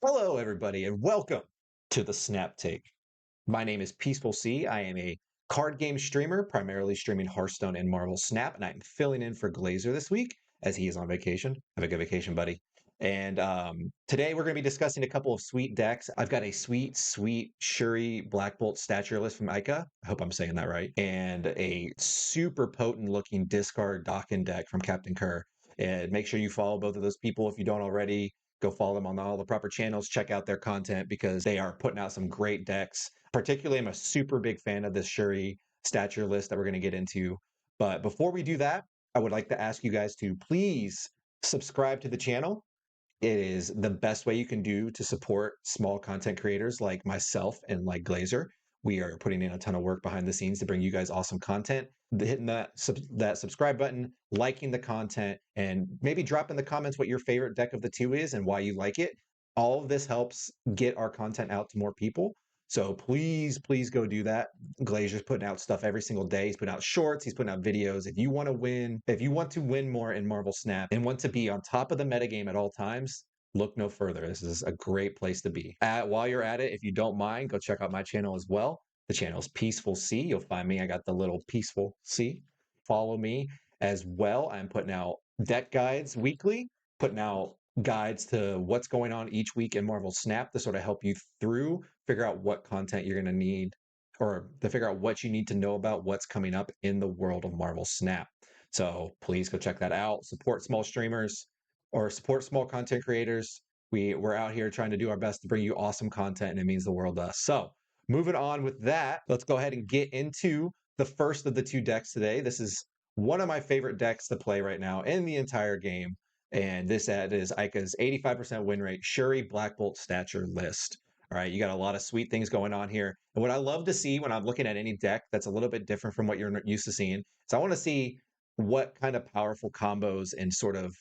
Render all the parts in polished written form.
Hello, everybody, and welcome to the Snap Take. My name is Peaceful C. I am a card game streamer, primarily streaming Hearthstone and Marvel Snap, and I'm filling in for Glazer this week as he is on vacation. Have a good vacation, buddy. And today we're going to be discussing a couple of sweet decks. I've got a sweet Shuri Black Bolt stature list from Ica. I hope I'm saying that right. And a super potent looking discard Dokken deck from Captain Kerr. And make sure you follow both of those people if you don't already. Go follow them on all the proper channels. Check out their content because they are putting out some great decks. Particularly, I'm a super big fan of this Shuri stature list that we're going to get into. But before we do that, I would like to ask you guys to please subscribe to the channel. It is the best way you can do to support small content creators like myself and like Glazer. We are putting in a ton of work behind the scenes to bring you guys awesome content. Hitting that subscribe button, liking the content, and maybe drop in the comments what your favorite deck of the two is and why you like it. All of this helps get our content out to more people. So please go do that. Glazer's putting out stuff every single day. He's putting out shorts. He's putting out videos. If you want to win more in Marvel Snap and want to be on top of the metagame at all times, look no further. This is a great place to be. While you're at it, if you don't mind, go check out my channel as well. The channel is Peaceful C. You'll find me. I got the little Peaceful C. Follow me as well. I'm putting out deck guides weekly, putting out guides to what's going on each week in Marvel Snap to sort of help you through, figure out what content you're going to need or to figure out what you need to know about what's coming up in the world of Marvel Snap. So please go check that out. Support small streamers or support small content creators. We're out here trying to do our best to bring you awesome content, and it means the world to us. So moving on with that, let's go ahead and get into the first of the two decks today. This is one of my favorite decks to play right now in the entire game. And this ad is Ica's 85% win rate Shuri Black Bolt stature list. All right, you got a lot of sweet things going on here. And what I love to see when I'm looking at any deck that's a little bit different from what you're used to seeing, is I want to see what kind of powerful combos and sort of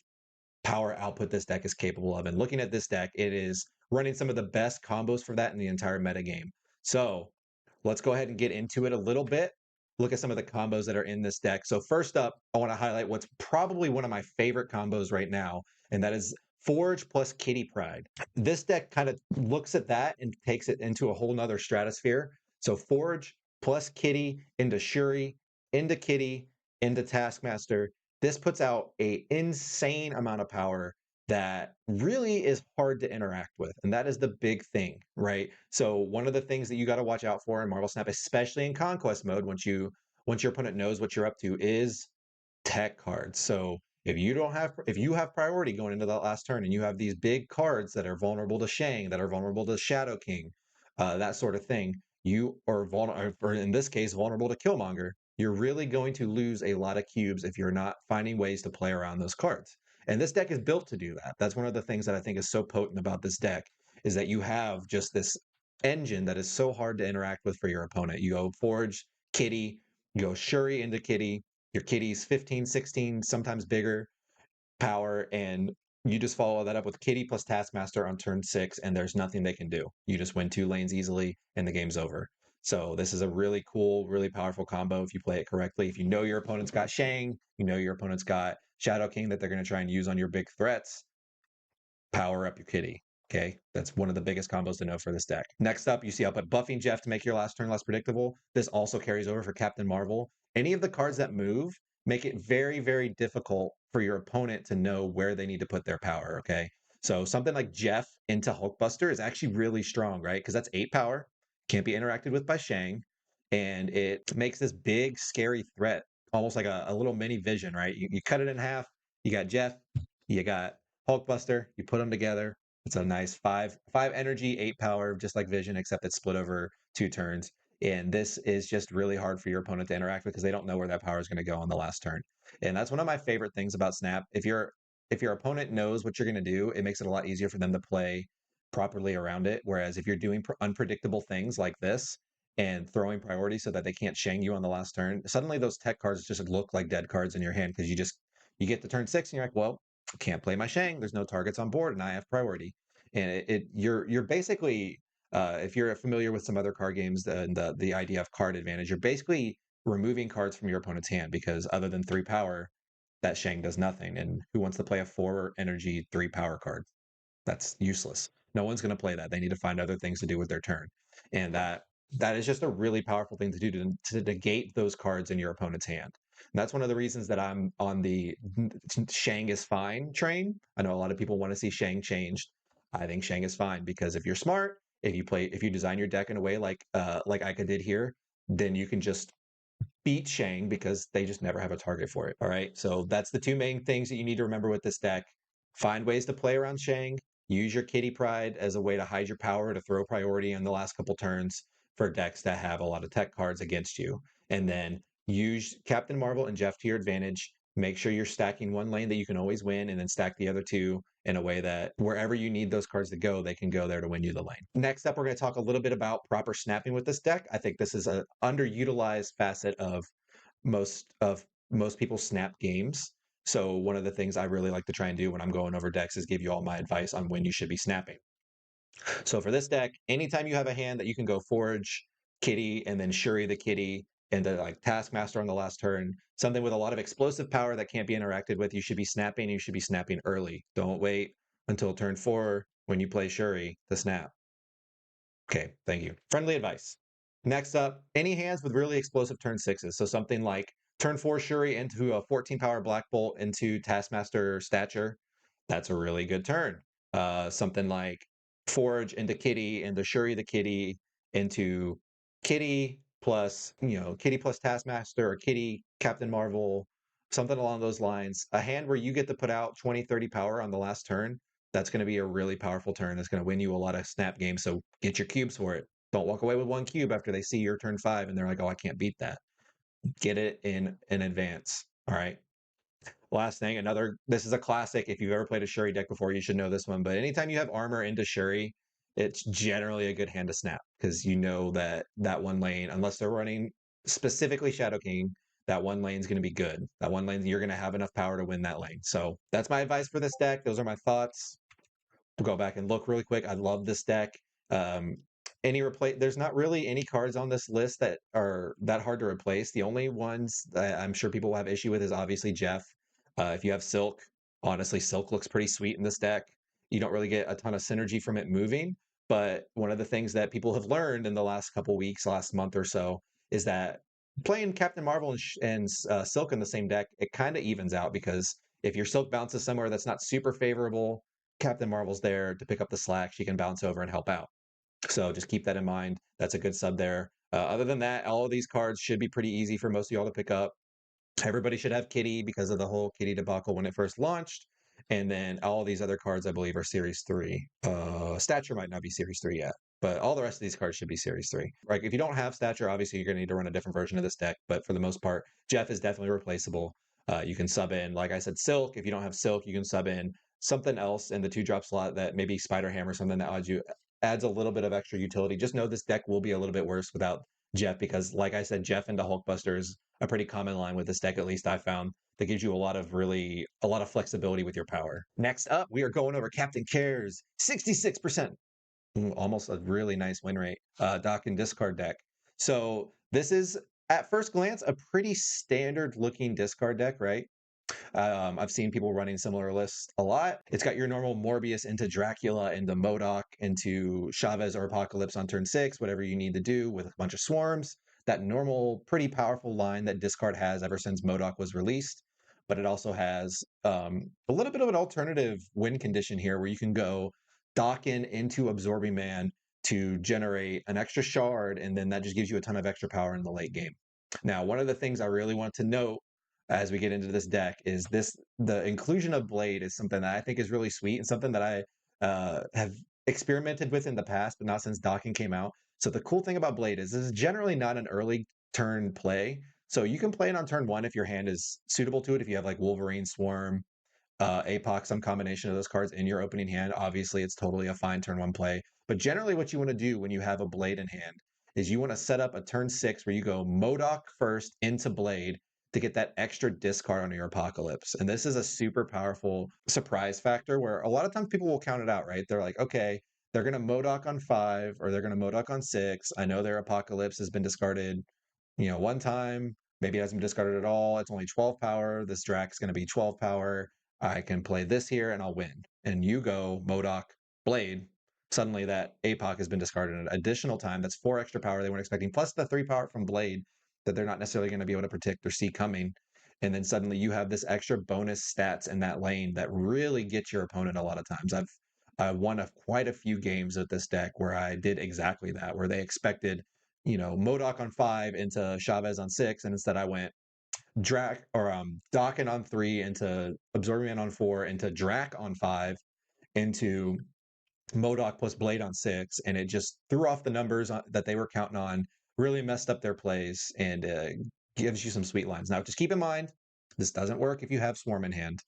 power output this deck is capable of. And looking at this deck, it is running some of the best combos for that in the entire metagame. So let's go ahead and get into it a little bit. Look at some of the combos that are in this deck. So first up, I want to highlight what's probably one of my favorite combos right now, and that is Forge plus Kitty Pride. This deck kind of looks at that and takes it into a whole nother stratosphere. So Forge plus Kitty into Shuri, into Kitty, into Taskmaster. This puts out a insane amount of power that really is hard to interact with. And that is the big thing, right? So one of the things that you got to watch out for in Marvel Snap, especially in conquest mode, once your opponent knows what you're up to, is tech cards. So if you have priority going into that last turn and you have these big cards that are vulnerable to Shang, that are vulnerable to Shadow King, that sort of thing, you are vulnerable, or in this case, vulnerable to Killmonger. You're really going to lose a lot of cubes if you're not finding ways to play around those cards. And this deck is built to do that. That's one of the things that I think is so potent about this deck is that you have just this engine that is so hard to interact with for your opponent. You go Forge, Kitty, you go Shuri into Kitty, your Kitty's 15, 16, sometimes bigger power, and you just follow that up with Kitty plus Taskmaster on turn 6, and there's nothing they can do. You just win 2 lanes easily, and the game's over. So this is a really cool, really powerful combo if you play it correctly. If you know your opponent's got Shang, you know your opponent's got Shadow King that they're going to try and use on your big threats, power up your Kitty. Okay, that's one of the biggest combos to know for this deck. Next up, you see I'll put Buffing Jeff to make your last turn less predictable. This also carries over for Captain Marvel. Any of the cards that move make it very difficult for your opponent to know where they need to put their power, okay? So something like Jeff into Hulkbuster is actually really strong, right? Because that's 8 power, can't be interacted with by Shang, and it makes this big, scary threat, almost like a little mini Vision, right? You cut it in half, you got Jeff, you got Hulkbuster, you put them together. It's a nice 5 energy, 8 power, just like Vision, except it's split over 2 turns. And this is just really hard for your opponent to interact with because they don't know where that power is going to go on the last turn. And that's one of my favorite things about Snap. If your opponent knows what you're going to do, it makes it a lot easier for them to play properly around it. Whereas if you're doing unpredictable things like this and throwing priority so that they can't Shang you on the last turn, suddenly those tech cards just look like dead cards in your hand because you get to turn 6 and you're like, well, can't play my Shang. There's no targets on board, and I have priority. And you're basically, if you're familiar with some other card games, the idea of card advantage, you're basically removing cards from your opponent's hand because other than 3 power, that Shang does nothing. And who wants to play a 4 energy 3 power card? That's useless. No one's going to play that. They need to find other things to do with their turn. And that is just a really powerful thing to do to negate those cards in your opponent's hand. And that's one of the reasons that I'm on the Shang is fine train. I know a lot of people want to see Shang changed. I think Shang is fine because if you're smart, if you design your deck in a way like Ica did here, then you can just beat Shang because they just never have a target for it. All right. So that's the two main things that you need to remember with this deck. Find ways to play around Shang. Use your Kitty Pride as a way to hide your power to throw priority in the last couple turns for decks that have a lot of tech cards against you. And then use Captain Marvel and Jeff to your advantage. Make sure you're stacking one lane that you can always win, and then stack the other two in a way that wherever you need those cards to go, they can go there to win you the lane. Next up, we're going to talk a little bit about proper snapping with this deck. I think this is an underutilized facet of most people's snap games. So one of the things I really like to try and do when I'm going over decks is give you all my advice on when you should be snapping. So for this deck, anytime you have a hand that you can go Forge, Kitty, and then Shuri the Kitty, and then like Taskmaster on the last turn, something with a lot of explosive power that can't be interacted with, you should be snapping. You should be snapping early. Don't wait until turn 4 when you play Shuri to snap. Okay, thank you. Friendly advice. Next up, any hands with really explosive turn 6s. So something like turn 4 Shuri into a 14 power Black Bolt into Taskmaster Stature. That's a really good turn. Something like Forge into Kitty, into Shuri the Kitty, into Kitty plus, Kitty plus Taskmaster or Kitty Captain Marvel, something along those lines. A hand where you get to put out 20, 30 power on the last turn. That's going to be a really powerful turn. That's going to win you a lot of snap games. So get your cubes for it. Don't walk away with one cube after they see your turn 5 and they're like, oh, I can't beat that. Get it in advance. All right. Last thing, this is a classic. If you've ever played a Shuri deck before, you should know this one. But anytime you have armor into Shuri, it's generally a good hand to snap because you know that one lane, unless they're running specifically Shadow King, that one lane is going to be good. That one lane, you're going to have enough power to win that lane. So that's my advice for this deck. Those are my thoughts. We'll go back and look really quick. I love this deck. Um, there's not really any cards on this list that are that hard to replace. The only ones that I'm sure people will have issue with is obviously Jeff. If you have Silk, honestly, Silk looks pretty sweet in this deck. You don't really get a ton of synergy from it moving, but one of the things that people have learned in the last couple weeks, last month or so, is that playing Captain Marvel and Silk in the same deck, it kind of evens out because if your Silk bounces somewhere that's not super favorable, Captain Marvel's there to pick up the slack. She can bounce over and help out. So just keep that in mind. That's a good sub there. Other than that, all of these cards should be pretty easy for most of y'all to pick up. Everybody should have Kitty because of the whole Kitty debacle when it first launched. And then all these other cards, I believe, are Series 3. Stature might not be Series 3 yet, but all the rest of these cards should be Series 3. Like, if you don't have Stature, obviously you're going to need to run a different version of this deck. But for the most part, Jeff is definitely replaceable. You can sub in, like I said, Silk. If you don't have Silk, you can sub in something else in the 2-drop slot that maybe Spider Ham or something that adds a little bit of extra utility. Just know this deck will be a little bit worse without Jeff because, like I said, Jeff into Hulkbuster is a pretty common line with this deck, at least I found, that gives you a lot of flexibility with your power. Next up, we are going over Captain Cares, 66%. Almost a really nice win rate. Dock and discard deck. So this is, at first glance, a pretty standard looking discard deck, right? I've seen people running similar lists a lot. It's got your normal Morbius into Dracula, into MODOK, into Chavez or Apocalypse on turn 6, whatever you need to do with a bunch of swarms. That normal, pretty powerful line that discard has ever since MODOK was released. But it also has a little bit of an alternative win condition here where you can go dock into Absorbing Man to generate an extra shard, and then that just gives you a ton of extra power in the late game. Now, one of the things I really want to note as we get into this deck is the inclusion of Blade is something that I think is really sweet and something that I have experimented with in the past, but not since docking came out. So the cool thing about Blade is this is generally not an early turn play. So you can play it on turn 1 if your hand is suitable to it. If you have like Wolverine, Swarm, APOC, some combination of those cards in your opening hand, obviously it's totally a fine turn 1 play. But generally what you want to do when you have a Blade in hand is you want to set up a turn 6 where you go MODOK first into Blade to get that extra discard on your Apocalypse. And this is a super powerful surprise factor where a lot of times people will count it out, right? They're like, okay, they're going to MODOK on 5 or they're going to MODOK on 6. I know their Apocalypse has been discarded, one time. Maybe it hasn't been discarded at all. It's only 12 power. This Drax going to be 12 power. I can play this here and I'll win. And you go MODOK Blade. Suddenly that APOC has been discarded an additional time. That's 4 extra power they weren't expecting, plus the 3 power from Blade that they're not necessarily going to be able to predict or see coming. And then suddenly you have this extra bonus stats in that lane that really get your opponent a lot of times. I've won quite a few games with this deck where I did exactly that, where they expected, Modoc on 5 into Chavez on 6, and instead I went Drac or Dokken on 3 into Absorbing Man on 4 into Drac on 5 into Modoc plus Blade on 6, and it just threw off the numbers that they were counting on, really messed up their plays, and gives you some sweet lines. Now, just keep in mind, this doesn't work if you have Swarm in hand.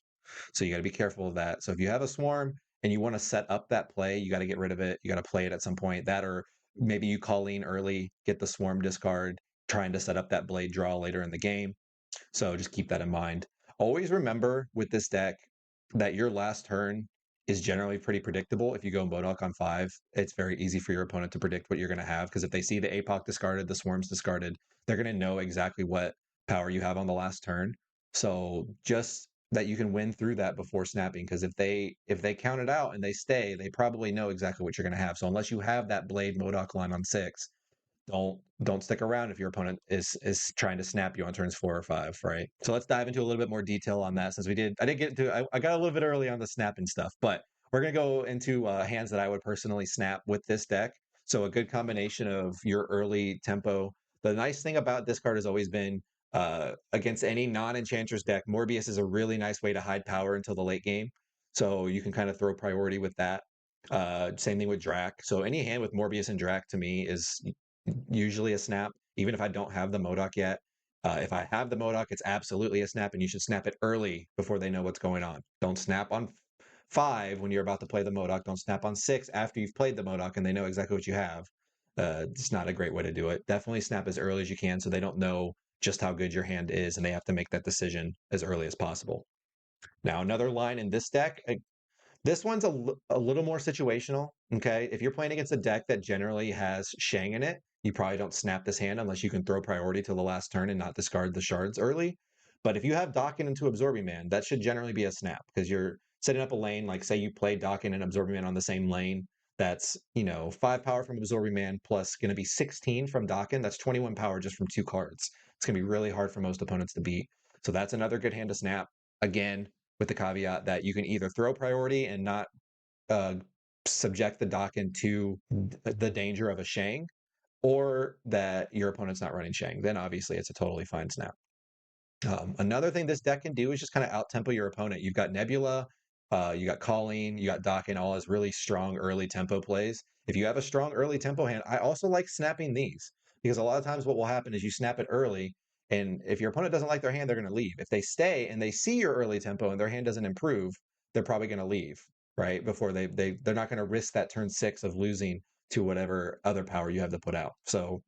So you got to be careful of that. So if you have a Swarm and you want to set up that play, you got to get rid of it. You got to play it at some point. That, or maybe you call in early, get the Swarm discard, trying to set up that Blade draw later in the game. So just keep that in mind. Always remember with this deck that your last turn is generally pretty predictable. If you go Modoc on 5, it's very easy for your opponent to predict what you're going to have, because if they see the APOC discarded, the Swarm's discarded, they're going to know exactly what power you have on the last turn. So just that you can win through that before snapping, because if they count it out and they stay, they probably know exactly what you're going to have. So unless you have that Blade Modoc line on 6, don't stick around if your opponent is trying to snap you on turns 4 or 5, right? So let's dive into a little bit more detail on that, since I did get into I got a little bit early on the snapping stuff, but we're gonna go into hands that I would personally snap with this deck. So a good combination of your early tempo. The nice thing about this card has always been, against any non-enchantress deck, Morbius is a really nice way to hide power until the late game. So you can kind of throw priority with that. Same thing with Drac. So any hand with Morbius and Drac to me is usually a snap, even if I don't have the Modoc yet. If I have the Modoc, it's absolutely a snap, and you should snap it early before they know what's going on. Don't snap on 5 when you're about to play the Modoc. Don't snap on 6 after you've played the Modoc and they know exactly what you have. It's not a great way to do it. Definitely snap as early as you can so they don't know just how good your hand is, and they have to make that decision as early as possible. Now, another line in this deck, this one's a little more situational, okay? If you're playing against a deck that generally has Shang in it, you probably don't snap this hand unless you can throw priority to the last turn and not discard the shards early. But if you have Dokken into Absorbing Man, that should generally be a snap, because you're setting up a lane, like say you play Dokken and Absorbing Man on the same lane. That's, 5 power from Absorbing Man plus going to be 16 from Dokken. That's 21 power just from 2 cards. It's going to be really hard for most opponents to beat. So that's another good hand to snap. Again, with the caveat that you can either throw priority and not uh, subject the Dokken to the danger of a Shang, or that your opponent's not running Shang. Then obviously it's a totally fine snap. Another thing this deck can do is just kind of out-tempo your opponent. You've got Nebula, you got Colleen, you got Dokken, all as really strong early tempo plays. If you have a strong early tempo hand, I also like snapping these, because a lot of times what will happen is you snap it early, and if your opponent doesn't like their hand, they're going to leave. If they stay and they see your early tempo and their hand doesn't improve, they're probably going to leave, right? Before they're not going to risk that turn 6 of losing to whatever other power you have to put out. So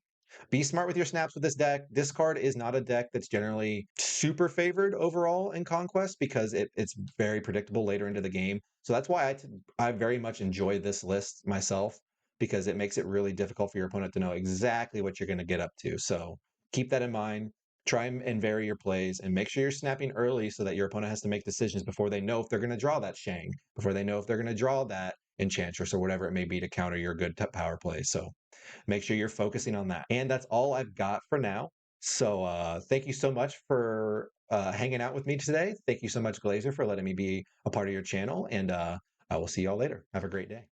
be smart with your snaps with this deck. This card is not a deck that's generally super favored overall in Conquest, because it's very predictable later into the game. So that's why I very much enjoy this list myself, because it makes it really difficult for your opponent to know exactly what you're going to get up to. So keep that in mind. Try and vary your plays, and make sure you're snapping early so that your opponent has to make decisions before they know if they're going to draw that Shang, before they know if they're going to draw that Enchantress or whatever it may be to counter your good power plays. So make sure you're focusing on that. And that's all I've got for now. So thank you so much for hanging out with me today. Thank you so much, Glazer, for letting me be a part of your channel. And I will see y'all later. Have a great day.